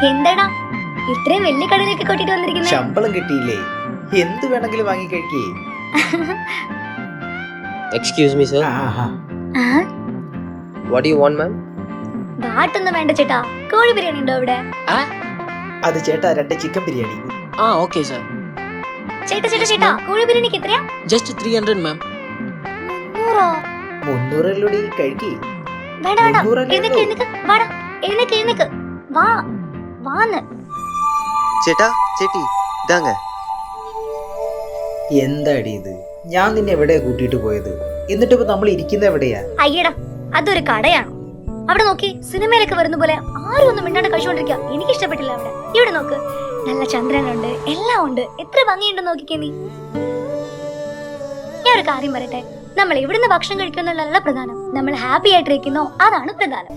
എന്താടാ ഇത്രയും വലിയ കടയിലേക്ക് കൂട്ടിട്ട് വന്നിരിക്കുന്നത്? ശമ്പളം കിട്ടിയില്ലേ, എന്ത് വേണമെങ്കിലും വാങ്ങി കഴിക്കേ. Excuse me, sir. What do you want, ma'am? ബാട്ടൊന്നും വേണ്ട ചേട്ടാ, കോഴി ബിരിയാണി ഉണ്ടോ ഇവിടെ? അത് ചേട്ടാ 2 ചിക്കൻ ബിരിയാണി. Okay, sir. ചേട്ടാ ചേട്ടാ ചേട്ടാ, കോഴി ബിരിയാണിക്ക് എത്രയാ? Just 300, ma'am. 300 കഴിക്കേ. വേണ്ട വേണ്ട, എഴുന്നേക്ക് എഴുന്നേക്ക്, വാടാ എഴുന്നേക്ക് എഴുന്നേക്ക്, വാ വാന്ന്. ചേട്ടാ ചേട്ടി ഇതാങ്ങ. എന്താടി ഇത്? ഞാൻ നിന്നെ എവിടെയാ കൂട്ടിയിട്ട് പോയത്? എന്നിട്ട് ഇപ്പൊ നമ്മൾ ഇരിക്കുന്ന എവിടെയാ? അയ്യടാ, അതൊരു കടയാണോ? അവിടെ നോക്കി, സിനിമയിലൊക്കെ വരുന്ന പോലെ ആരും ഒന്നും മിണ്ടാണ്ട് കഴിച്ചുകൊണ്ടിരിക്കുക. എനിക്ക് ഇഷ്ടപ്പെട്ടില്ല അവിടെ. ഇവിടെ നോക്ക്, നല്ല ചന്ദ്രനുണ്ട്, എല്ലാം ഉണ്ട്, എത്ര ഭംഗിയുണ്ടെന്ന് നോക്കിക്കേ നീ. ഞാൻ ഒരു കാര്യം പറയട്ടെ, നമ്മൾ ഇവിടുന്ന് ഭക്ഷണം കഴിക്കുന്നുള്ള പ്രധാനം, നമ്മൾ ഹാപ്പി ആയിട്ടിരിക്കുന്നോ അതാണ് പ്രധാനം.